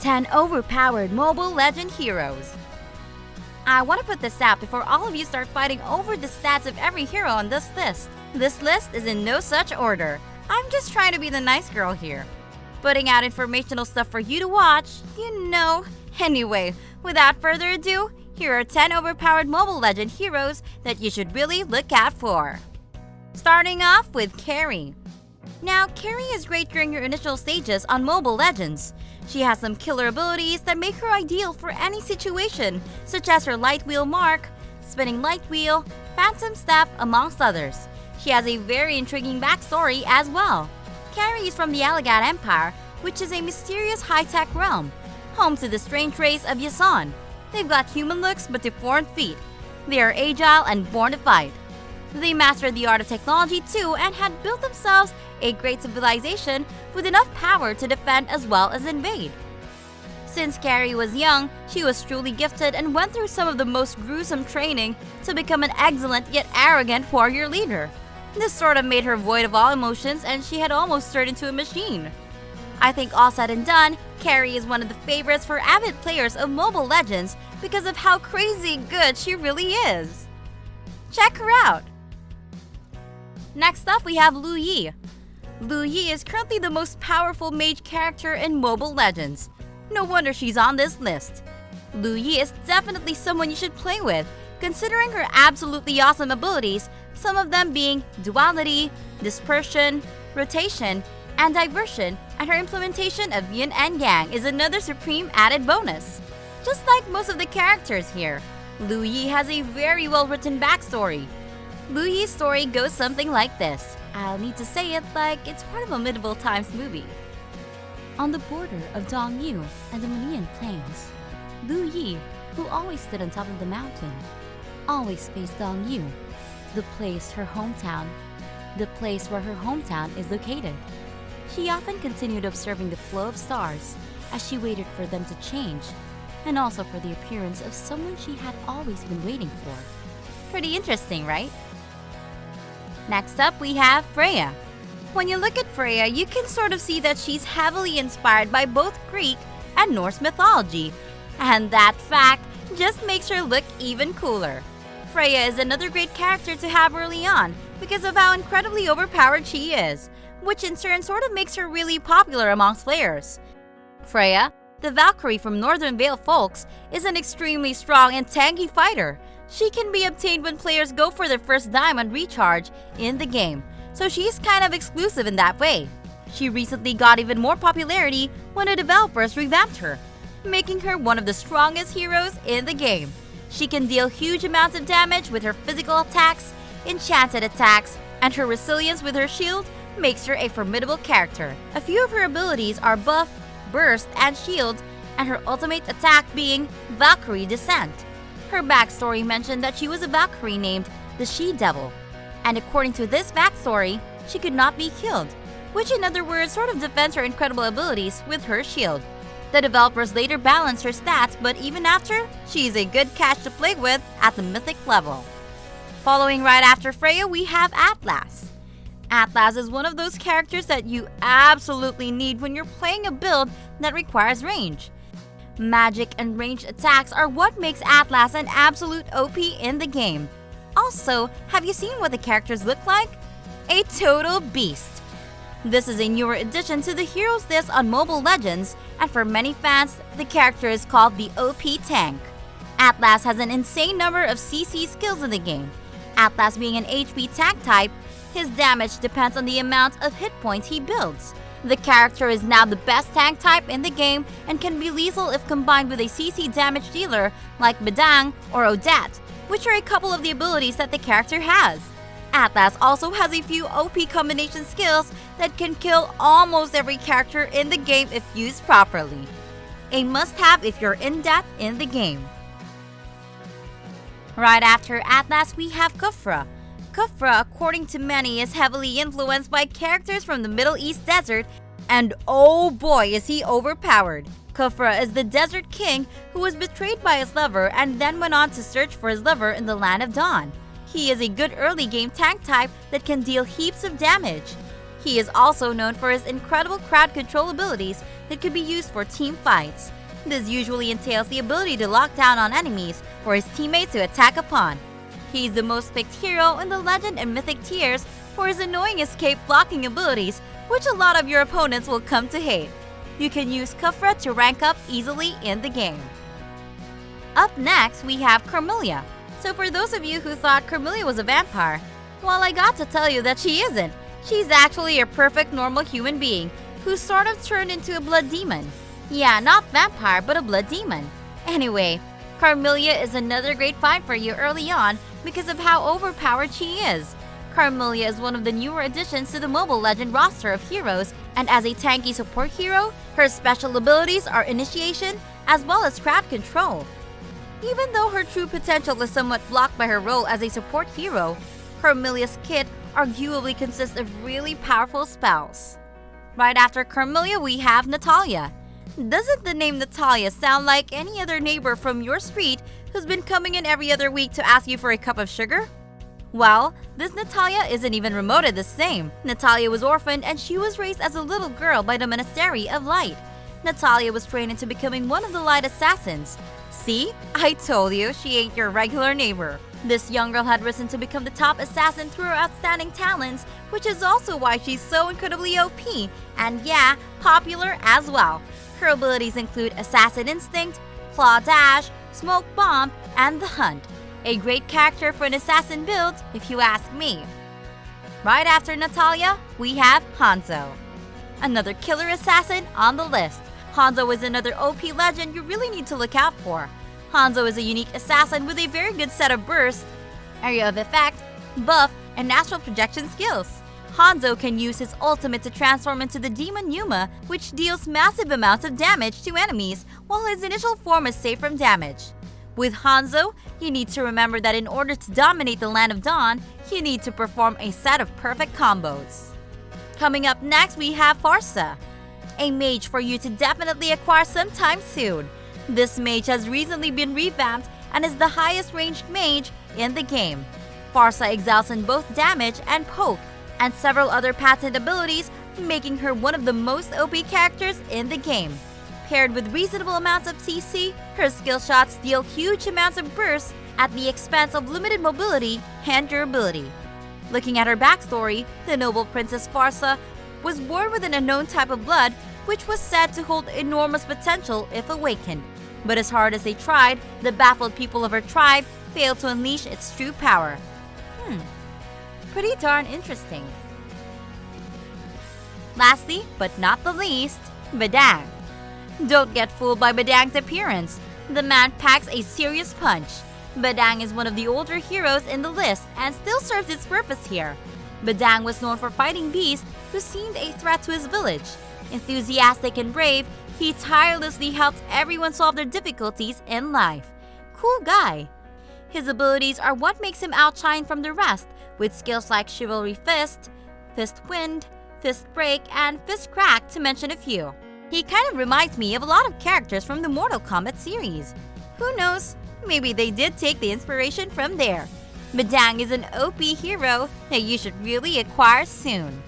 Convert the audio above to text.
10 overpowered Mobile Legend heroes. I want to put this out before all of you start fighting over the stats of every hero on this list. This list is in no such order. I'm just trying to be the nice girl here. Putting out informational stuff for you to watch, you know. Anyway, without further ado, here are 10 overpowered Mobile Legend heroes that you should really look out for. Starting off with Carrie. Now, Carrie is great during your initial stages on Mobile Legends. She has some killer abilities that make her ideal for any situation, such as her light wheel mark, spinning light wheel, phantom step, amongst others. She has a very intriguing backstory as well. Carrie is from the Alagat Empire, which is a mysterious high-tech realm, home to the strange race of Yasan. They've got human looks but deformed feet. They are agile and born to fight. They mastered the art of technology too and had built themselves a great civilization with enough power to defend as well as invade. Since Carrie was young, she was truly gifted and went through some of the most gruesome training to become an excellent yet arrogant warrior leader. This sort of made her void of all emotions and she had almost turned into a machine. I think all said and done, Carrie is one of the favorites for avid players of Mobile Legends because of how crazy good she really is. Check her out! Next up, we have Lu Yi. Lu Yi is currently the most powerful mage character in Mobile Legends. No wonder she's on this list. Lu Yi is definitely someone you should play with, considering her absolutely awesome abilities, some of them being duality, dispersion, rotation, and diversion, and her implementation of yin and yang is another supreme added bonus. Just like most of the characters here, Lu Yi has a very well-written backstory. Lu Yi's story goes something like this. I'll need to say it like it's part of a medieval times movie. On the border of Dongyu and the Manian Plains, Lu Yi, who always stood on top of the mountain, always faced Dongyu, the place where her hometown is located. She often continued observing the flow of stars as she waited for them to change, and also for the appearance of someone she had always been waiting for. Pretty interesting, right? Next up, we have Freya. When you look at Freya, you can sort of see that she's heavily inspired by both Greek and Norse mythology, and that fact just makes her look even cooler. Freya is another great character to have early on because of how incredibly overpowered she is, which in turn sort of makes her really popular amongst players. Freya, the Valkyrie from Northern Vale folks, is an extremely strong and tanky fighter. She can be obtained when players go for their first diamond recharge in the game, so she's kind of exclusive in that way. She recently got even more popularity when the developers revamped her, making her one of the strongest heroes in the game. She can deal huge amounts of damage with her physical attacks, enchanted attacks, and her resilience with her shield makes her a formidable character. A few of her abilities are Buff, Burst, and Shield, and her ultimate attack being Valkyrie Descent. Her backstory mentioned that she was a Valkyrie named the She-Devil, and according to this backstory, she could not be killed, which in other words sort of defends her incredible abilities with her shield. The developers later balanced her stats, but even after, she's a good catch to play with at the mythic level. Following right after Freya, we have Atlas. Atlas is one of those characters that you absolutely need when you're playing a build that requires range. Magic and ranged attacks are what makes Atlas an absolute OP in the game. Also, have you seen what the characters look like? A total beast. This is a newer addition to the heroes list on Mobile Legends, and for many fans, the character is called the OP Tank. Atlas has an insane number of CC skills in the game. Atlas being an HP tank type, his damage depends on the amount of hit points he builds. The character is now the best tank type in the game and can be lethal if combined with a CC damage dealer like Badang or Odette, which are a couple of the abilities that the character has. Atlas also has a few OP combination skills that can kill almost every character in the game if used properly. A must-have if you're in-depth in the game. Right after Atlas, we have Kufra. Kufra, according to many, is heavily influenced by characters from the Middle East desert, and oh boy is he overpowered. Kufra is the desert king who was betrayed by his lover and then went on to search for his lover in the land of Dawn. He is a good early game tank type that can deal heaps of damage. He is also known for his incredible crowd control abilities that could be used for team fights. This usually entails the ability to lock down on enemies for his teammates to attack upon. He's the most picked hero in the Legend and Mythic tiers for his annoying escape blocking abilities, which a lot of your opponents will come to hate. You can use Kufra to rank up easily in the game. Up next, we have Carmelia. So for those of you who thought Carmelia was a vampire, well, I got to tell you that she isn't. She's actually a perfect normal human being who sort of turned into a blood demon. Yeah, not vampire, but a blood demon. Anyway, Carmelia is another great find for you early on because of how overpowered she is. Carmelia is one of the newer additions to the Mobile Legend roster of heroes, and as a tanky support hero, her special abilities are Initiation as well as Crowd Control. Even though her true potential is somewhat blocked by her role as a support hero, Carmelia's kit arguably consists of really powerful spells. Right after Carmelia, we have Natalia. Doesn't the name Natalia sound like any other neighbor from your street who's been coming in every other week to ask you for a cup of sugar? Well, this Natalia isn't even remotely the same. Natalia was orphaned and she was raised as a little girl by the Ministry of Light. Natalia was trained into becoming one of the Light Assassins. See? I told you, she ain't your regular neighbor. This young girl had risen to become the top assassin through her outstanding talents, which is also why she's so incredibly OP, and yeah, popular as well. Her abilities include Assassin Instinct, Claw Dash, Smoke Bomb, and The Hunt. A great character for an assassin build, if you ask me. Right after Natalia, we have Hanzo. Another killer assassin on the list. Hanzo is another OP legend you really need to look out for. Hanzo is a unique assassin with a very good set of burst, area of effect, buff, and astral projection skills. Hanzo can use his ultimate to transform into the demon Yuma, which deals massive amounts of damage to enemies, while his initial form is safe from damage. With Hanzo, you need to remember that in order to dominate the Land of Dawn, you need to perform a set of perfect combos. Coming up next, we have Farsa, a mage for you to definitely acquire sometime soon. This mage has recently been revamped and is the highest ranged mage in the game. Farsa excels in both damage and poke, and several other patent abilities, making her one of the most OP characters in the game. Paired with reasonable amounts of CC, her skill shots deal huge amounts of burst at the expense of limited mobility and durability. Looking at her backstory, the noble Princess Farsa was born with an unknown type of blood which was said to hold enormous potential if awakened. But as hard as they tried, the baffled people of her tribe failed to unleash its true power. Pretty darn interesting. Lastly, but not the least, Badang. Don't get fooled by Badang's appearance. The man packs a serious punch. Badang is one of the older heroes in the list and still serves its purpose here. Badang was known for fighting beasts who seemed a threat to his village. Enthusiastic and brave, he tirelessly helped everyone solve their difficulties in life. Cool guy. His abilities are what makes him outshine from the rest, with skills like Chivalry Fist, Fist Wind, Fist Break, and Fist Crack to mention a few. He kind of reminds me of a lot of characters from the Mortal Kombat series. Who knows, maybe they did take the inspiration from there. Badang is an OP hero that you should really acquire soon.